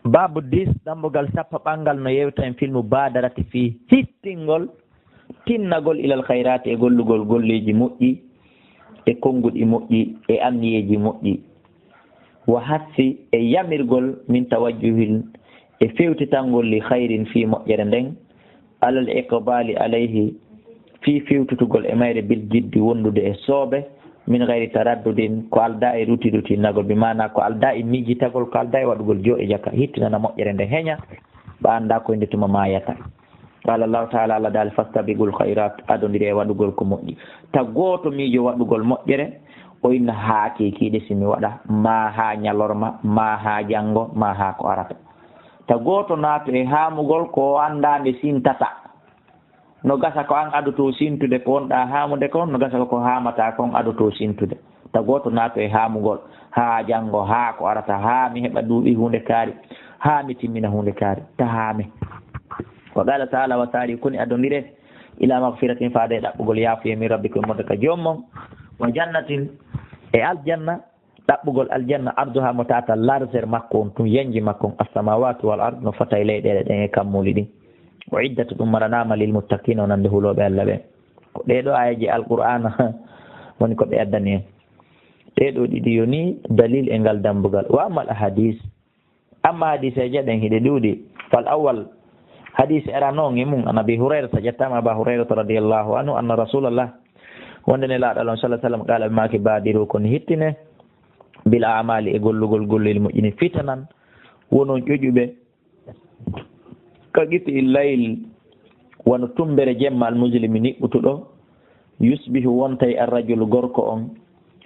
babu 10 ɗambogal sappa ɓangal no yewta en filmu badarati fi hittingol tinnagol ilal hayrati e gollugol golleji moƴƴi e konguɗi moƴƴi e anniyeji moƴƴi wa hassi e yamirgol min tawajjuhil e fewtitangol li hayrin fi moƴƴere nden alal iqbali alayhi fi fewtutugol e mayre bil jiddi wondude e soobe min gayri taraddudin ko alda e ruti nagol bi mana ko alda e mijitagol ko alda e waɗugol jooɗe jakka hittinana moƴƴere nde heña ɓa anda koye nde tuma mayata qala allahu taala allah dal fastabigul khayrat adodiri e waɗugol ko moƴƴi ta gooto miijo waɗugol moƴƴere o inna haa kekiiɗe simi waɗa ma haa ñalorma ma haa janngo ma haa ko arata ta gooto naato e haamugol ko anndaande sintata no gasa ko an adoto sintude ko wonɗa haamude kon no gasa ko haamata kon adoto sintude ta gooto naato e haamugol haa janngo haa ko arata haa mi heɓa duuɓi hunde kaari haa mi timmina hunde kaari ta haami wa qala taala wa saari koni adondire ila magfiratin faade ɗaɓɓugol yaafuye min rabbikum modde ka jommon wa jannatin e aljanna ɗaɓɓugol aljanna arduha mo tata largeur makko on tum yanji makko on assamawatu wal ard no fota e leyɗele ɗen e kammuli ɗin o iddata ɗum maranama lil muttaqina o nande huuloɓe allah ɓen ko ɗeɗo ayaji alqur'ana woni ko ɓe addani en ɗeɗo ɗiɗi yoni dalil e ngal dambugal wa amal ahadis amma hadis e jaɗen hiɗe ɗuuɗi fal awal hadis era noon e mum an abi hurairata ƴettama aba hurairata radiallahu anhu anna rasulallah wonde ne laaɗal on sallah sallam qala ɓe maki badiru kono hittine bil amali e gollugol gollel moƴƴini fitanan wonon ƴoƴuɓe ka qitti illayl wono tumbere jemma almuslimi niɓɓutuɗo yusbihu wontay arrajulu gorko on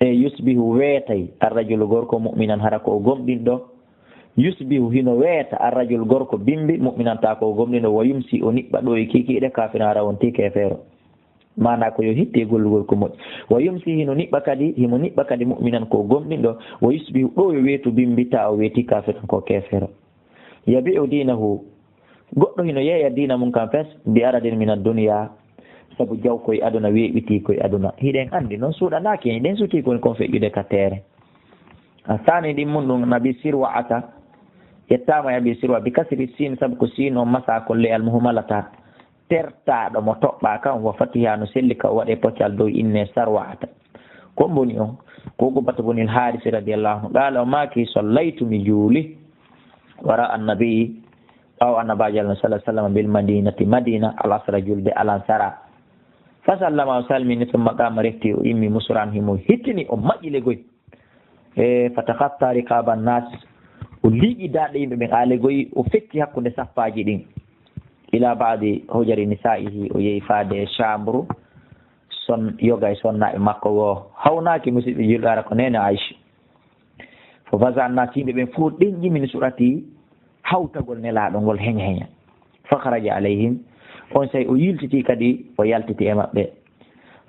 e yusbihu weetay arrajulu gorko mu'minan hara ko o gomɗinɗo yusbihu hino weeta arrajulu gorko bimbi mu'minanta ko o gomɗinɗo wa yumsi o niɓɓa ɗo e kikiɗe kafina hara wonti kefeero mana ko yo hitte gollugol ko moƴƴi wa yumsi hino niɓɓa kadi mu'minan ko gomɗinɗo wa yusbihu ɗo yo weetu bimbi ta o weeti kafiran ko kefeero yabi'u dinahu goɗɗo hino yeeya dina mum kam fes mbi aradin min adduniya sabu jaw koye aduna weeɓiti koye aduna hiɗen andi noon suuɗanaki hiɗen suti koni kon feƴƴude ka teere a sani ɗin mum ɗum nabi sirwa ata yettama yabi sirwa bi kasri sin sabu ko sin on masa kolle almuhumalata tertaɗo mo toɓɓa kam wa fatiha no selli ka o waɗe poccal dow inne sarwa ata ko boni on ko gubata bonil harisi radiallahu anhu qala o maki sallaytu mi juuli wara annabi ɓaw annabaji allah sallah sallam bil madinati madina al asra julde alansara fa sallama o salmini summa qama refti o immi musuran himo hittini o maƴƴile goy e fatakatta riqaba nnas o liiƴi daɗe yimɓe ɓen aale goyi o fekki hakkude sappaji ɗin ila baadi hojari nisaihi o yehi faade e chambre son yoga e sonnaɓe makko o hawnaki musidɓe julɗo ara ko nene aicha fo fasa annas yimɓe ɓen fof ɗen jimini surati hawtagol nelaɗo ngol heña heña fakharaja alayhim on say o yiltiti kadi o yaltiti e maɓɓe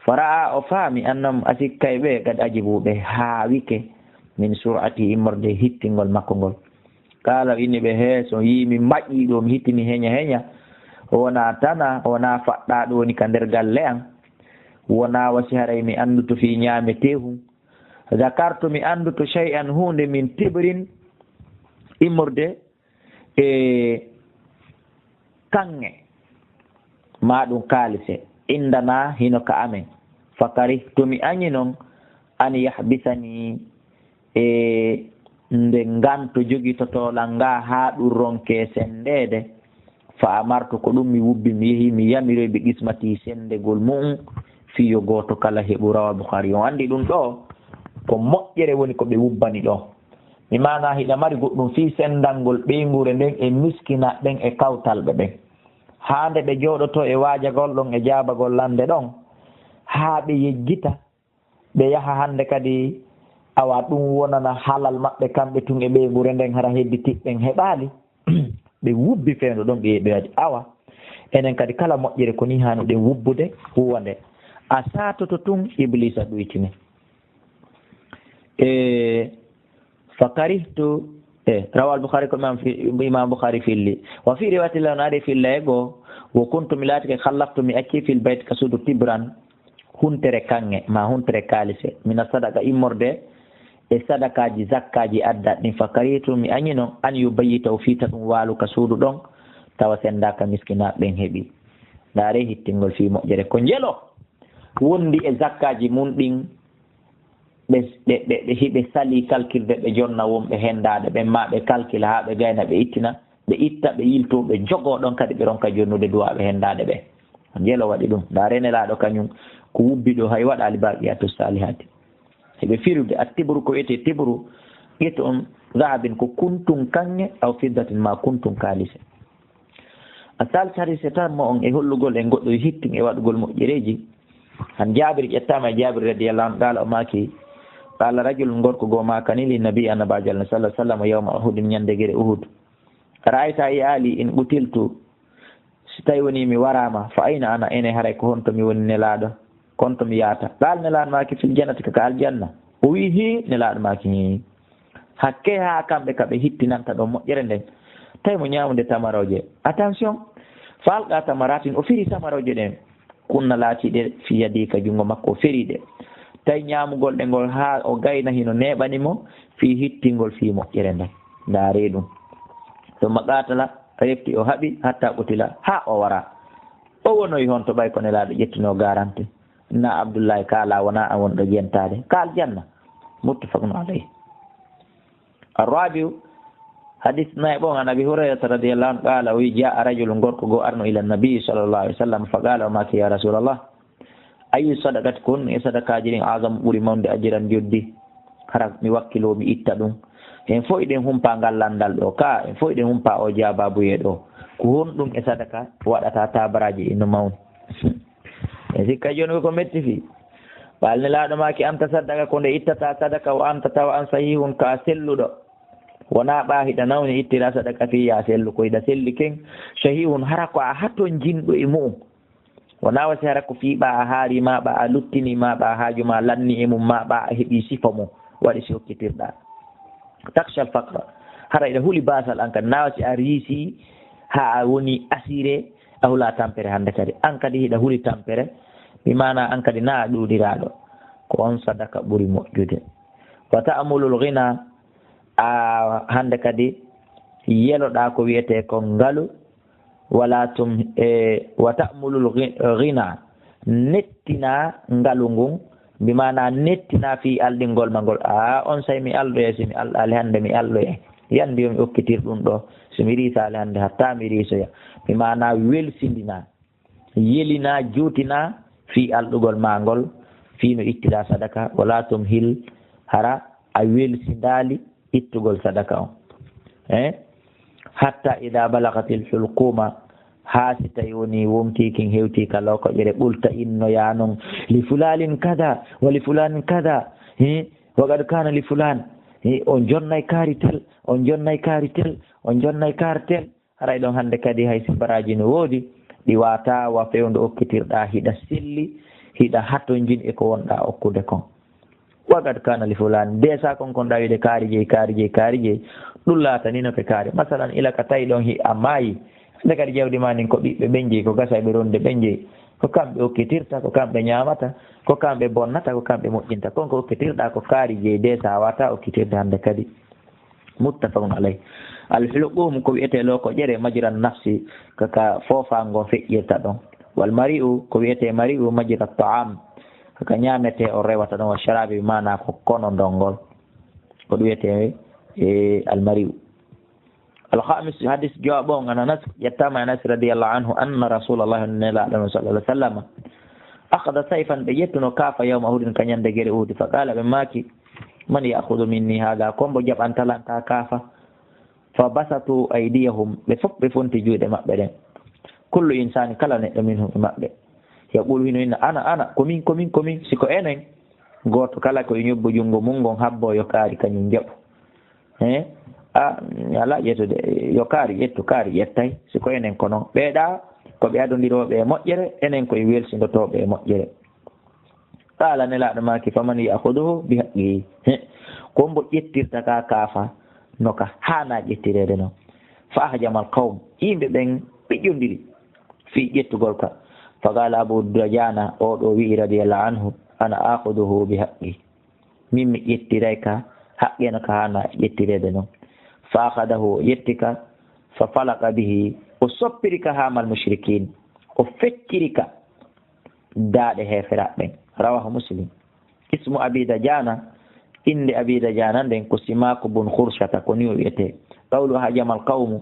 fara'a o faami annam asikkay ɓe kadi ajibuɓe haawike min surati immorde hittingol makko ngol kala inni ɓe he so yimi maƴƴi ɗo mi hittini heña heña wona tana wona faɗɗa ɗo woni ka nder galle an wona wasi haray mi anduto fi ñaamete hum zakartu mi anduto shay'an hunde min tibrin immorde e kanŋe ma ɗum kaalise indana hino ka amen fakari tomi añi noon an yahbisani e nde nganto jogitotoɗal nga ha ɗum ronke sendede fa amartu ko ɗum mi wubbi mi yeehi mi yamiroyɓe qismati sendegol mum fiyo goto kala heɓu rawa bouhari on andi ɗum ɗo ko moƴƴere woni ko ɓe wubbani ɗo mi mana hiɗa mari goɗɗum fi sendalngol ɓeygure nden e miskina ɓen e kawtalɓe ɓen hande ɓe jooɗoto e waajagol ɗon e jaabagol lande ɗon ha ɓe yejjita ɓe yaha hande kadi awa ɗum wonana halal maɓɓe kamɓe tun e ɓeygure nden hara heddi tiɓɓen heɓali ɓe wubbi feendo ɗon ɓe waɗi awa enen kadi kala moƴƴere ko ni hano ɗen wubbude huwa nde a satoto tun iblisa ɗoytini fakarihtu rawal bouhari ko imam bouhari filli wa fi riwayatillah no ari filla e goo wo kuntu mi laatike khallaftu mi acci fil bayt ka suudu tibran huntere kanŋe ma huntere kaalise mina sadaka immorde e sadakaji zakkaji addat ɗin fakaritu mi añino an yubayyitaw fiita ɗum waalu ka suudu ɗon tawa sendaka miskinaɓe ɓen heeɓi ndaare hittingol fi moƴƴere ko njelo wondi e zakkaji mum ɗin ɓe hiɓe sali calculde ɓe jonna wonɓe hendade ɓen ma ɓe calcule ha ɓe gayna ɓe ittina ɓe itta ɓe yilto ɓe jogo ɗon kadi ɓe ronka jonnude duwaɓe hendade ɓe njelo waɗi ɗum ndaare nelaɗo kañum ko wubbi ɗo hay waɗa albaqiyatu salihati heɓe firude attibru ko wiyete tibru ƴetto on zahabin ko kuntum kanŋe aw fiddatin ma kuntum kalise a salsarise tan mo on e hollugol e goɗɗo hittin e waɗugol moƴƴereji han Jabir ƴettama e Jabir radiyallahu anhu qala o maki qala rajulun gorko goo makani li nabi annabajo Allah sallallahu alaihi wasallam yawma uhudin ñande guere Uhud ra'ayta ali in qutiltu si tawi woni mi warama fa ayna ana ene haray ko honto mi woni nelaɗo konto mi yaata qal nelaɗo maki fil jannati ka aljanna o wi hi nelaɗo maki hakke ha kamɓe kaɓe hittinanta ɗo moƴƴere nden tawi mo ñamude tamaroje attention falɗa tamaratin o firi tamaroje ɗen kunna laatiɗe fi yadi ka jungo makko o feriɗe tawi ñamugol ɗe ngol ha o gayna hino neɓanimo fi hittingol fi moƴƴere nden ndaare ɗum ɗumma qatala refti o haɓi hatta qutila ha o wara o wonoyi hon to ɓay ko nelaɗo ƴettino garante na Abdoullahi kala wona a wonɗo jentade ka aljanna muttafaqun alayhi arrabiu hadith nayi ɓon an abi hurairata radiallahu anhu qala wi jaa rajulu gorko go arno ila nabii sallllahu alih w sallam fa qala o maki ya rasulallah ayi sadakati kon e sadakaji ɗin agam ɓuuri mawde ajiran joddi hara mi wakkilo mi itta ɗum en fof eɗen humpa ngallandal ɗo ka en fof eɗen humpa o jababuye ɗo ko honɗum e sadaka waɗata tabaraji ino mawni e sikka joni ko metti fi ɓalne laaɗo maki anta sadaka ko nde ittata sadaka o anta tawa an sahihun ka selluɗo wona ɓa hiɗa nawni ittira sadaka fi ya sellu ko hiɗa selli ken sahihun hara ko a haton jinɗo e mum wona wasi hara ko fiiɓa a haari ma ɓa a luttini ma ɓa haaju ma lanni e mum ma ɓa a heeɓi sifa mum waɗi si hokkitirɗa takshal fakra hara ina huuli basal an kadi na wasi a riisi ha a woni assuré a hula tampere hande kadi an kadi hiɗa huuli tampere mi mana an kadi na a ɗuɗiraɗo ko on sadaka ɓuuri moƴƴude wa ta'amulul ghina a hande kadi yeloɗa ko wiyete ko ngalu wala tum wa ta'amulul ghina nettina ngalu ngun mbimana nettina fi alɗingol ma ngol on say mi alɗoye somi alɗali hande mi alɗoye yandi yomi okkitir ɗum ɗo somi risali hande hatta mi risoya mbimana welsindina yelina juutina fi alɗugol ma ngol fi no ittira sadaka wala tum hil hara a welsindali ittugol sadaka on hatta ida balagatil hulquma ha si tawi woni womtikin hewti ka lokoƴere ɓulta innoya noon li fulanin kada wa li fulanin kada waqad kana li fulan on jonnay kaari tel on jonnay kaari tel on jonnay kaari tel haray ɗon hande kadi hay sibaraji no woodi ɗi wata wa fewde okkitirɗa hiɗa selli hiɗa hatonjin e ko wonɗa okkude kon waqad kana li fulan desa kon kon ɗawide kaari jeyi ɗum laatani no ke kaari masalan ila ka tawi ɗon hi a maayi nde kadi jawdi ma nin ko ɓiɓɓe ɓen jeyi ko gasa ɓe ronde ɓen jeyi ko kamɓe okkitirta ko kamɓe ñamata ko kamɓe bonnata ko kamɓe moƴƴinta kon ko okkitirɗa ko kaari jeyi desa wata okkitirde hande kadi muttafaqun alayh alhulqum ko wiyete lokoƴere majran nafsi kaka fofango feƴƴirta ɗon wal mari'u ko wiyete mari'u majra ta'am kaka ñamete o rewata ɗon wa sharabi mana ko kono ndongol ko ɗum wiyete almari'u الخامس حديث جوابون عن أنس يتام أنس رضي الله عنه أن رسول الله صلى الله عليه وسلم أخذ سيفا بيتن كاف يوم أهود كان يندقر أهود فقال بماكي من يأخذ مني هذا كم بجاب أنت لانتا كافة فبسطوا أيديهم بفنت جود مقبل كل إنسان كلا منهم مقبل يقول هنا أنا كمين سيكو أنا قلت كلا كو ينبو جنغو منغو حبو يكاري كان ينجب ala ƴettude yo kaari ƴettay siko enen ko noon ɓeeɗa ko ɓe adodiroɓe e moƴƴere enen koye welsindotoɓe e moƴƴere qala nelaɗo maki faman yahuduhu bi haqqihi ko mbo ƴettirta ka kaafa noka hana ƴettirede noon fa ahjamal qawm yimɓe ɓen ɓiƴƴodiri fi ƴettugol ka fa qala abou dajana oɗo wi radiyallahu anhu ana akhuduhu bi haqqihi min mi ƴettiray ka haqqeno ka hana ƴettirede noon fa akhadahu o ƴettika fa falaka bihi o soppiri ka hamal mushrikin o fecciri ka daaɗe heferaɓe rawahu muslim ismu abi dajana inde abi dajana nden ko simaku bun khurshata ko ni o wiyete qawlu hajamal qawmu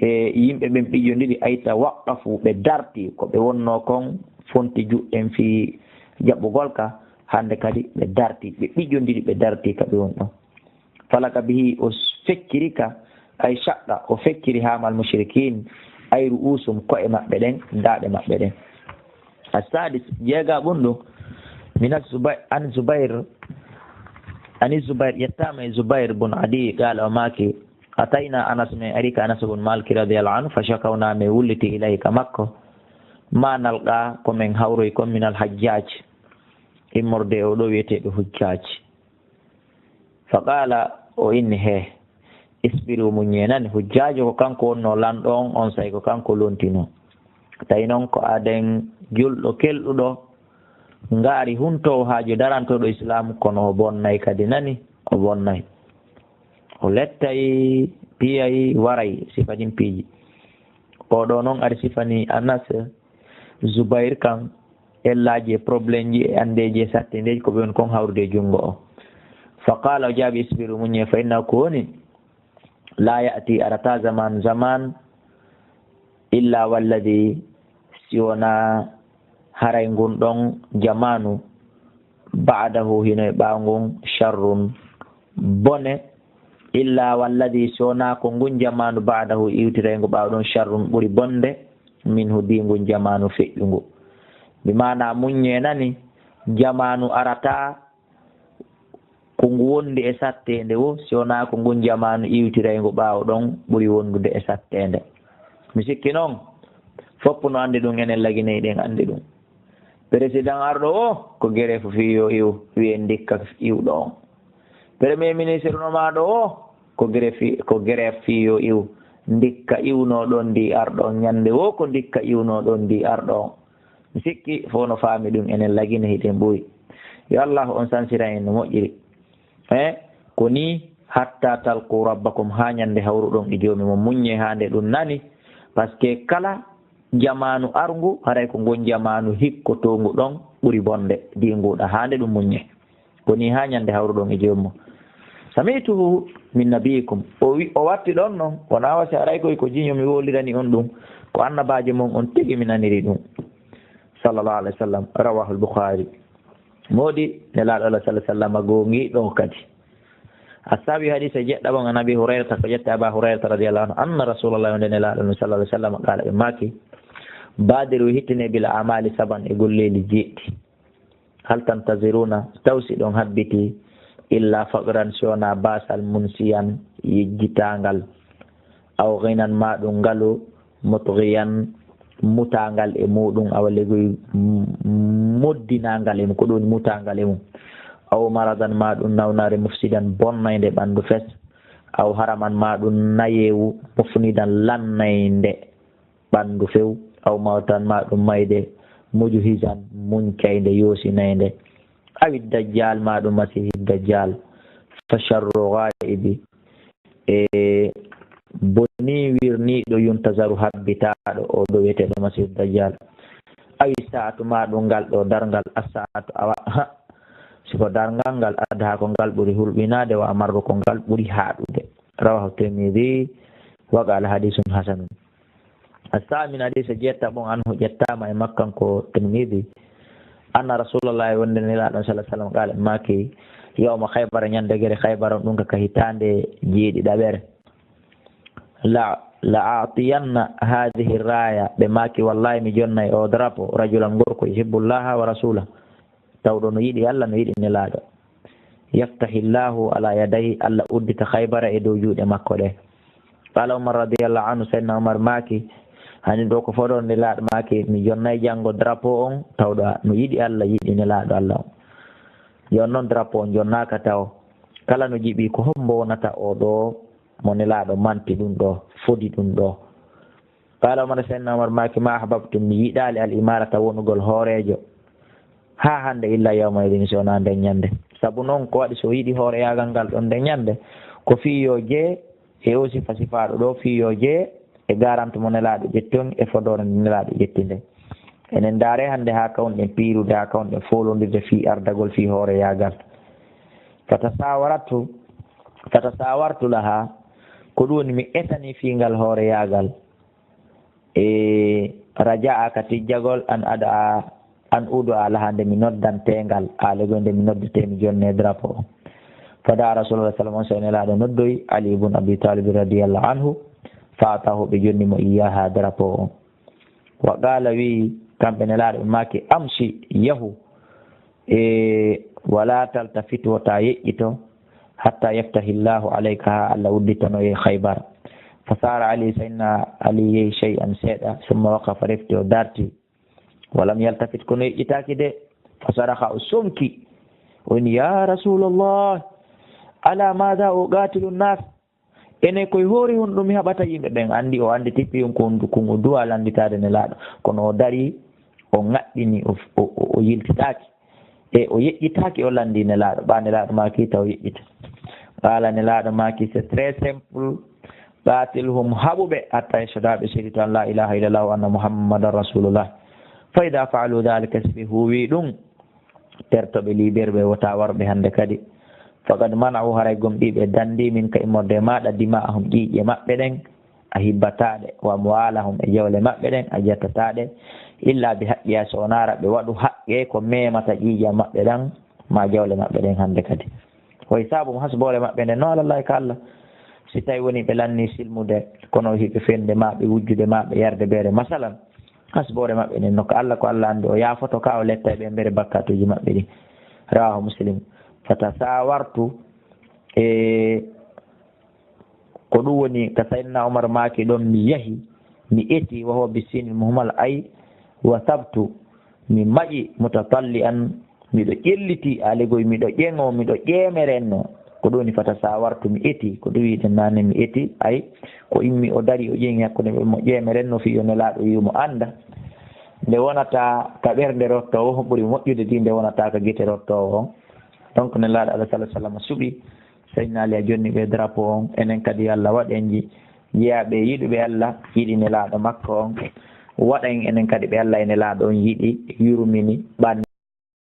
e yimɓe ɓen ɓijjodiri ayta waqafu ɓe darti ko ɓe wonno kon fonti juɗɗen fi jaɓɓugol ka hande kadi ɓe darti ɓe ɓijjodiri ɓe darti ka ɓe won ɗon falaka bihi o fecciri ka ay shaɗɗa o fecciri hamal mushrikin ay ru'usum ko'e maɓɓe ɗen daaɗe maɓɓe ɗen asadis jeega ɓunɗo min an zubair yettama e zubair bun adi qala o maki atayna anas min arika anas bun malki radiallahu anhu fa shakawna min wulliti ilayhi ka makko ma nalqa komin hawroy kon min al hajjaj immorde o ɗo wiyeteɓe hujjaj fa qala o inni he isbiru muñenani hujjajo ko kanko wonno lanɗon on say ko kanko lontino tawi noon ko aden julɗo kelɗuɗo ngaari huntowo haajo darantoɗo islam kono o bonnay kadi nani o bonnay o lettay piyay waray sifanin piiji oɗo noon ari sifani anas zubair kan ellaji e probléme ji e andeji e satte ndeji ko ɓe woni kon hawrude junngo o fa qala o jaabi isbiru muñe fa inna ko woni la ya'ti arata zaman illa walladi si wona haray ngun ɗon jamanu ba'dahu hino e ɓawngun sharrun bone illa walladi si wona ko ngun jamanu ba'dahu iwtiraygo ɓawɗon sharrun ɓuri bonde min hudi ngun jamanu feƴƴungu mi mana muñe nani jamanu arata ko ngu wondi e sattende wo si wona ko ngun jamanu iwtiraygo ɓawɗon ɓuri wondude e sattende mi sikki noon foppu no andi ɗum enen laginey ɗen andi ɗum président arɗo o ko guere fo fiyo iw wiye dikka iwɗo on premier ministre no maɗo o ko guere fiyo iw dikka iwnoɗon ndi arɗo on ñande wo ko dikka iwnoɗon ndi arɗo on mi sikki fo no faami ɗum enen lagine hiɗen ɓooyi yo allah on sansira en no moƴƴiri ko ni hatta talqu rabbakum ha ñande hawruɗon e joomi mo muññe hande ɗum nani par ce que kala jamanu arngu haray ko ngon jamanu hikkotongu ɗon ɓuri bonde dinguɗa hande ɗum muññe koni ha ñande hawruɗon e joomum samituhu min nabiyikum o watti ɗon noon wona wasi haray koy ko jiño mi wolirani on ɗum ko annabajo mon on tigi mi naniri ɗum sallallahu alayhi wa sallam rawahu al-bukhari moodi nelaɗo allah sallah sallam gongiɗo kadi asabi hadise jeɗɗaɓon an abi hurayrata ko ƴette aba hurayrata radiallahu anhu anna rasulullah onde nelaɗo no sallah alih sallam qala ɓe maki badiru hittine bila amali saban e golleji jeeɗɗi hal tantaziruna tawsi ɗon habbiti illa faqran sona basal munsiyan yejjitangal aw ghinan maɗum ngalu mutghiyan mutangal e muɗum awa legoy moddinangal e mum ko ɗoni mutangal e mum aw maradan maɗum nawnare mufsidan bonnayde ɓandu fes aw haraman maɗum nayewu mufnidan lannayde ɓandu few aw mawtan maɗum mayde muju hisan muñcayde yosinayde awi dajjal maɗum masihi dajjal fa sharru ghaibi e boni wirniɗo yuntazaru habbitaɗo o ɗo wiyeteɗo masihu dajjal awi saatu maɗum ngal ɗo dargal assaatu awa siko dargal ngal adha ko ngal ɓuri hulɓinade wa amarru ko ngal ɓuri haɗude rawahu tirmidhi wa qala hadisun hasanun الثامن حديث جيتا بون عنه جتاما مكان كو ترمذي أن رسول الله صلى الله عليه وسلم قال ماكي يوم خيبر يندغري خيبر دونك كهيتاندي جيدي دابر لا أعطين هذه الراية بماكي والله مي جوناي او درابو رجلا غوركو يحب الله ورسوله تawɗo no yiɗi Allah no yiɗi nelaaɗo yaftahiillahu ala yadayhi Allah uddita Khaybara e dow juuɗe makko ɗe qala Umar radiyallahu anhu sayyidina Umar maaki hani ɗo ko foɗon nelaaɗo maaki mi jonnayi janngo drapeau on tawɗo no yiɗi Allah yiɗi nelaaɗo Allah on jon noon drapeau on jonnaaka taw kala no jiɓi ko hombo wonata o ɗo mo nelaaɗo manti ɗum ɗo fodi ɗum ɗo qala Umar sayyidina Umar maaki ma ahbabtum mi yiɗaali al imarata wonugol hoorejo ha hande illa yawma idin sona nden ñande sabu noon ko waɗi so yiɗi hoore yagal ngal ɗon nde ñande ko fiyo jee e aussi fasifaɗo ɗo fiyo jee e garante mo nelaɗo ƴetti on e fodore nde nelaɗo ƴetti nde enen daare hannde ha kawnɗen piirude ha kawnɗen folodirde fi ardagol fi hoore yagal fata sawartu laha ko ɗum woni mi etani fingal hoore yagal e raja a ka tijjagol an udo a laha nde mi noddantegal alego nde mi noddetemi jonne drapeau o fada rasulullah sallam on so nelaɗo noddoyi ali ibn abi talib radiallahu anhu fatahu ɓe jonni mo iyaha drapeau o wa qala wi kamɓe nelaɗo ɓe maki amsi yahu e wala taltafit wota yeƴƴito hatta yaftahillahu alayka ha allah udditano ye khaybar fa sara ali sayna ali yehi chey an seeɗa summa waqafa refti o darti walam yaltafit kono yeƴƴitaki de fa saraha o sonki woni ya rasulullah ala mada uqatilu nnas ene koye hoori hon ɗum mi haɓata yimɓe ɓen andi o andi tippi on kon o duwa landitade nelaɗo kono o dari o ŋaɗɗini o yiltitaki e o yeƴƴitaki o landi nelaɗo ɓa nelaɗo maki taw yeƴƴita qala nelaɗo maki c'est très simple qatilhum haɓuɓe hatta yashhadu shahidatu an la ilaha illallah wa anna muhammadan rasulullah fa ida faalu dhalika so ɓe huuwi ɗum tertoɓe liberɓe wota warɓe hande kadi faqad mana'u haray gomɗiɓe dandi min ka immorde maɗa dima'ahum ƴiƴe maɓɓe ɗen a hibbataɗe wa amwalahum e jawle maɓɓe ɗen a jettataɗe illa bi haqqiya so wonara ɓe waɗu haqqe ko memata ƴiƴe maɓɓe ɗen ma jawle maɓɓe ɗen hande kadi o hisabum hasbore maɓɓe nde no alallahi ka Allah si tawi woni ɓe lanni silmude kono hiɓe fende maɓe wujjude maɓe yarde beere masalan hasbore maɓɓe nden nokka Allah ko Allah andi o yaafoto ka o letta ɓe mbere bakkatuji maɓɓe ɗi rawahu muslim fatasawartu e ko ɗum woni ka sayyidina Umar maki ɗon mi yahi mi eti wa huwa bisini muhmal ay wa sabtu mi maƴi mutatalli an miɗo ƴelliti alegoy miɗo ƴeŋo miɗo ƴemerenno ko ɗum woni fatasawartu mi eti ko ɗum wiide nane mi eti ay ko immi o dari o ƴeŋi hakkude mo ƴemerenno fiyo nelaɗo wimo anda nde wonata ka ɓernde rottowo ɓuuri moƴƴude di nde wonata ka guite rottowo on donc nelaɗo Allah sallallahu alaihi wasallam suɓi sayyidina Ali a jonni ɓe drapeau on enen kadi Allah waɗen jeeyaɓe yiɗuɓe Allah yiɗi nelaɗo makko on waɗen enen kadi ɓe Allah e nelaɗo on yiɗi yurmini ɓan